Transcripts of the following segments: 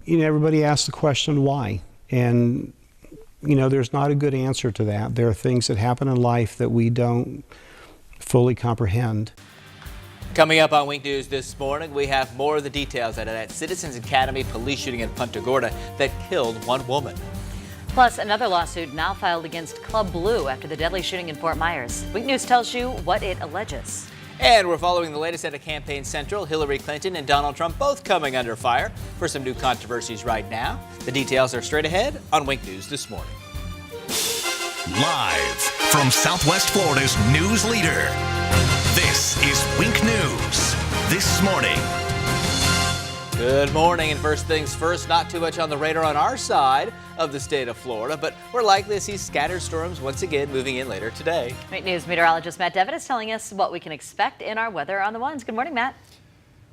Everybody asks the question, why? And, there's not a good answer to that. There are things that happen in life that we don't fully comprehend. Coming up on Wink News this morning, we have more of the details out of that Citizens Academy police shooting in Punta Gorda that killed one woman. Plus, another lawsuit now filed against Club Blue after the deadly shooting in Fort Myers. Wink News tells you what it alleges. And we're following the latest out of Campaign Central. Hillary Clinton and Donald Trump both coming under fire for some new controversies right now. The details are straight ahead on Wink News this morning. Live from Southwest Florida's news leader, this is Wink News this morning. Good morning, and first things first, not too much on the radar on our side of the state of Florida, but we're likely to see scattered storms once again moving in later today. Wink News meteorologist Matt Devitt is telling us what we can expect in our weather on the ones. Good morning, Matt.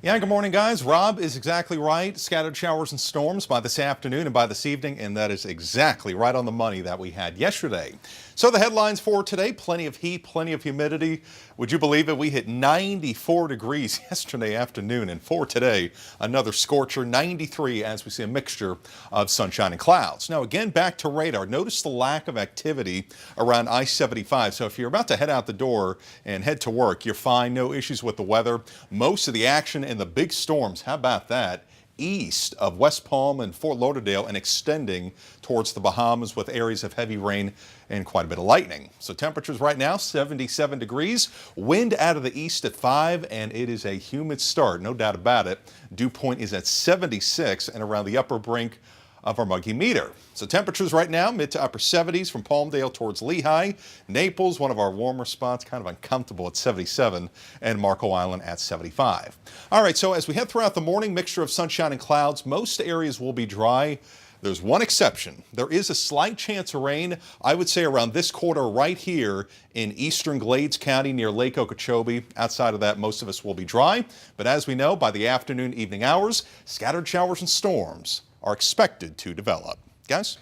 Yeah, good morning, guys. Rob is exactly right. Scattered showers and storms by this afternoon and by this evening, and that is exactly right on the money that we had yesterday. So the headlines for today, plenty of heat, plenty of humidity. Would you believe it? We hit 94 degrees yesterday afternoon, and for today, another scorcher, 93, as we see a mixture of sunshine and clouds. Now, again, back to radar. Notice the lack of activity around I-75. So if you're about to head out the door and head to work, you're fine, no issues with the weather. Most of the action in the big storms, how about that? East of West Palm and Fort Lauderdale and extending towards the Bahamas with areas of heavy rain and quite a bit of lightning. So temperatures right now, 77 degrees, wind out of the east at 5, and it is a humid start, no doubt about it. Dew point is at 76 and around the upper brink of our muggy meter. So temperatures right now, mid to upper 70s from Palmdale towards Lehigh. Naples, one of our warmer spots, kind of uncomfortable at 77, and Marco Island at 75. All right, so as we head throughout the morning, mixture of sunshine and clouds. Most areas will be dry. There's one exception. There is a slight chance of rain, I would say around this quarter right here in eastern Glades County near Lake Okeechobee. Outside of that, most of us will be dry. But as we know, by the afternoon, evening hours, scattered showers and storms are expected to develop. Guys?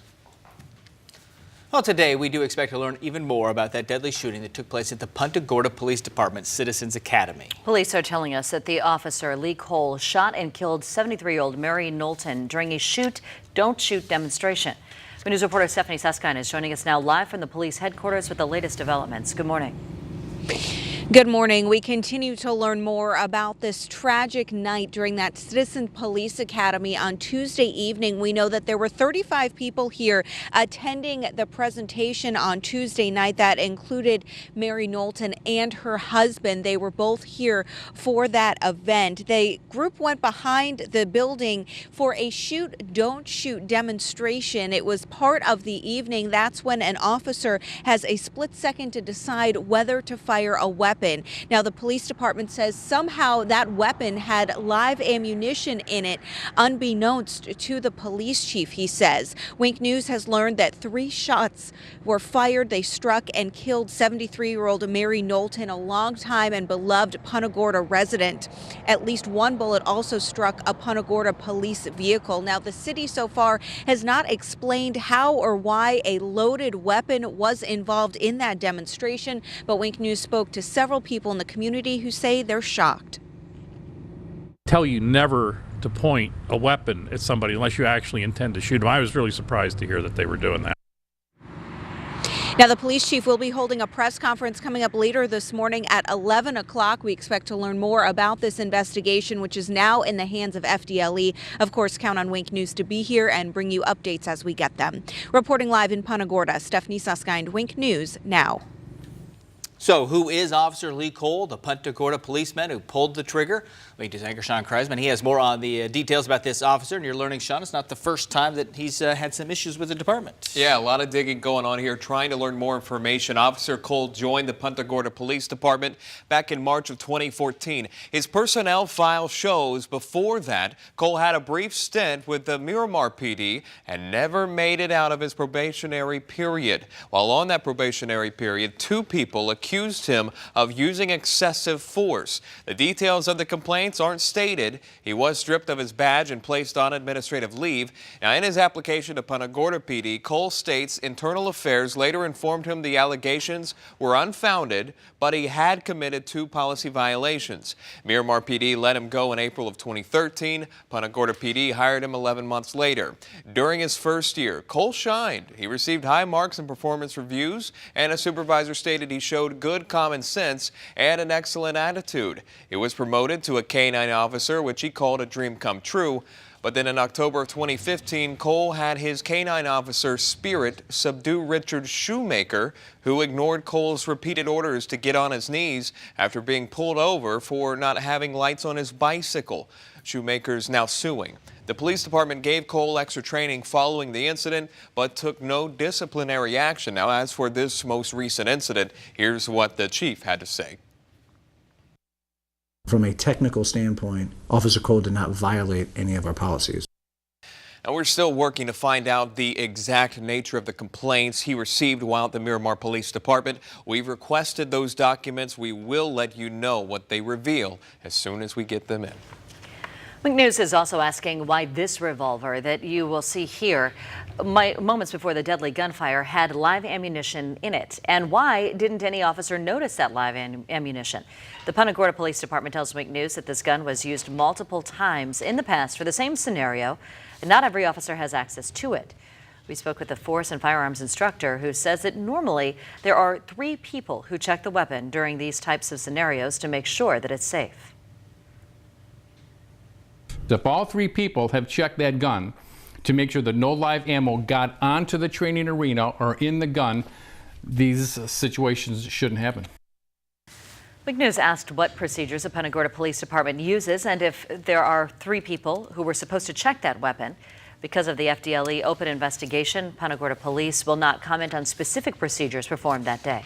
Well, today we do expect to learn even more about that deadly shooting that took place at the Punta Gorda Police Department Citizens Academy. Police are telling us that the officer, Lee Cole, shot and killed 73-year-old Mary Knowlton during a shoot, don't shoot demonstration. News reporter Stephanie Susskind is joining us now live from the police headquarters with the latest developments. Good morning. Good morning. We continue to learn more about this tragic night during that Citizen Police Academy on Tuesday evening. We know that there were 35 people here attending the presentation on Tuesday night that included Mary Knowlton and her husband. They were both here for that event. The group went behind the building for a shoot, don't shoot demonstration. It was part of the evening. That's when an officer has a split second to decide whether to fire a weapon. Now, the police department says somehow that weapon had live ammunition in it, unbeknownst to the police chief, he says. Wink News has learned that 3 shots were fired. They struck and killed 73-year-old Mary Knowlton, a longtime and beloved Punta Gorda resident. At least 1 bullet also struck a Punta Gorda police vehicle. Now, the city so far has not explained how or why a loaded weapon was involved in that demonstration, but Wink News spoke to several people in the community who say they're shocked. Tell you never to point a weapon at somebody unless you actually intend to shoot them. I was really surprised to hear that they were doing that. Now, the police chief will be holding a press conference coming up later this morning at 11 o'clock. We expect to learn more about this investigation, which is now in the hands of FDLE. Of course, count on Wink News to be here and bring you updates as we get them. Reporting live in Punta Gorda, Stephanie Susskind, Wink News now. So who is Officer Lee Cole, the Punta Gorda policeman who pulled the trigger? Wink News anchor Sean Kreisman. He has more on the details about this officer. And you're learning, Sean, it's not the first time that he's had some issues with the department. Yeah, a lot of digging going on here, trying to learn more information. Officer Cole joined the Punta Gorda Police Department back in March of 2014. His personnel file shows before that, Cole had a brief stint with the Miramar PD and never made it out of his probationary period. While on that probationary period, 2 people accused accused him of using excessive force. The details of the complaints aren't stated. He was stripped of his badge and placed on administrative leave. Now, in his application to Punta Gorda PD, Cole states Internal Affairs later informed him the allegations were unfounded, but he had committed 2 policy violations. Miramar PD let him go in April of 2013. Punta Gorda PD hired him 11 months later. During his first year, Cole shined. He received high marks in performance reviews, and a supervisor stated he showed good common sense and an excellent attitude. He was promoted to a K-9 officer, which he called a dream come true. But then in October of 2015, Cole had his K-9 officer Spirit subdue Richard Shoemaker, who ignored Cole's repeated orders to get on his knees after being pulled over for not having lights on his bicycle. Shoemaker's now suing. The police department gave Cole extra training following the incident, but took no disciplinary action. Now, as for this most recent incident, here's what the chief had to say. From a technical standpoint, Officer Cole did not violate any of our policies. And we're still working to find out the exact nature of the complaints he received while at the Miramar Police Department. We've requested those documents. We will let you know what they reveal as soon as we get them in. Wink News is also asking why this revolver that you will see here moments before the deadly gunfire had live ammunition in it, and why didn't any officer notice that live ammunition? The Punta Gorda Police Department tells Wink News that this gun was used multiple times in the past for the same scenario, and not every officer has access to it. We spoke with the force and firearms instructor who says that normally there are 3 people who check the weapon during these types of scenarios to make sure that it's safe. If all 3 people have checked that gun to make sure that no live ammo got onto the training arena or in the gun, these situations shouldn't happen. Wink News asked what procedures the Punta Gorda Police Department uses and if there are 3 people who were supposed to check that weapon. Because of the FDLE open investigation, Punta Gorda Police will not comment on specific procedures performed that day.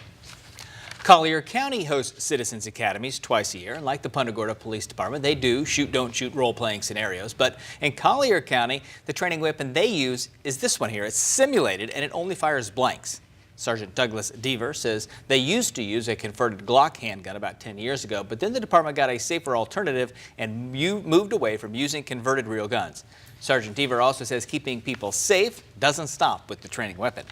Collier County hosts Citizens Academies twice a year, and like the Punta Gorda Police Department, they do shoot, don't shoot role-playing scenarios. But in Collier County, the training weapon they use is this one here. It's simulated, and it only fires blanks. Sergeant Douglas Deaver says they used to use a converted Glock handgun about 10 years ago, but then the department got a safer alternative and moved away from using converted real guns. Sergeant Deaver also says keeping people safe doesn't stop with the training weapon.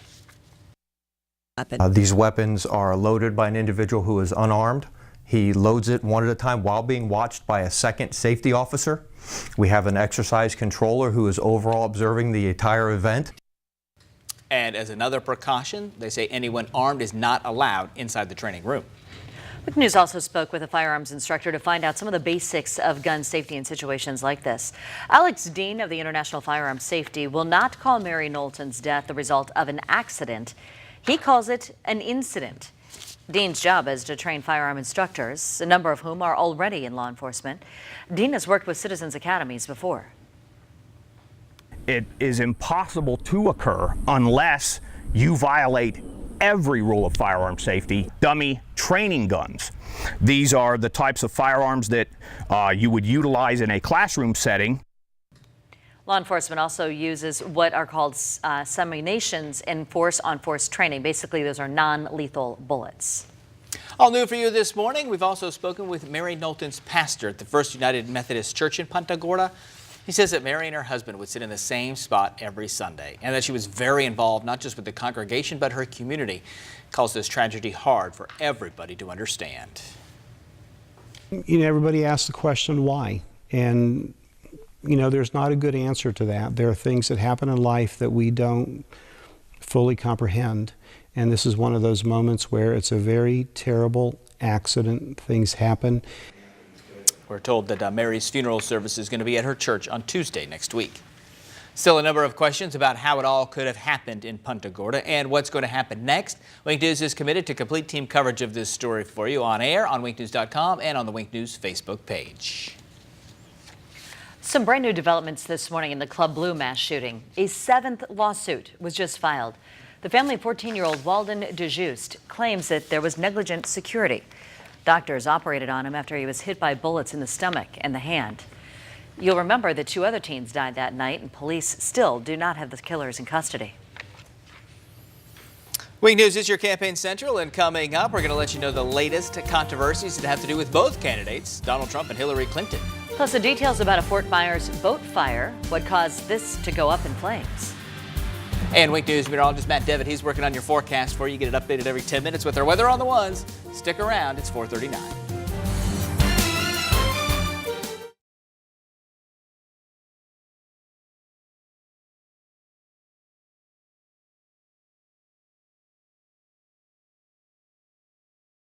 These weapons are loaded by an individual who is unarmed. He loads it one at a time while being watched by a second safety officer. We have an exercise controller who is overall observing the entire event. And as another precaution, they say anyone armed is not allowed inside the training room. Wink News also spoke with a firearms instructor to find out some of the basics of gun safety in situations like this. Alex Dean of the International Firearms Safety will not call Mary Knowlton's death the result of an accident. He calls it an incident. Dean's job is to train firearm instructors, a number of whom are already in law enforcement. Dean has worked with Citizens Academies before. It is impossible to occur unless you violate every rule of firearm safety. Dummy training guns. These are the types of firearms that you would utilize in a classroom setting. Law enforcement also uses what are called simulations in force-on-force training. Basically, those are non-lethal bullets. All new for you this morning, we've also spoken with Mary Knowlton's pastor at the First United Methodist Church in Punta Gorda. He says that Mary and her husband would sit in the same spot every Sunday and that she was very involved not just with the congregation but her community. He calls this tragedy hard for everybody to understand. You know, everybody asks the question why, and you know, there's not a good answer to that. There are things that happen in life that we don't fully comprehend. And this is one of those moments where it's a very terrible accident. Things happen. We're told that Mary's funeral service is going to be at her church on Tuesday next week. Still a number of questions about how it all could have happened in Punta Gorda and what's going to happen next. Wink News is committed to complete team coverage of this story for you on air, on winknews.com, and on the Wink News Facebook page. Some brand new developments this morning in the Club Blue mass shooting. A 7th lawsuit was just filed. The family of 14-year-old Walden DeJuste claims that there was negligent security. Doctors operated on him after he was hit by bullets in the stomach and the hand. You'll remember that 2 other teens died that night, and police still do not have the killers in custody. Wing News is your Campaign Central, and coming up, we're going to let you know the latest controversies that have to do with both candidates, Donald Trump and Hillary Clinton. Plus the details about a Fort Myers boat fire, what caused this to go up in flames. And Wing News meteorologist Matt Devitt, he's working on your forecast for you. You get it updated every 10 minutes with our weather on the ones. Stick around, it's 4:39.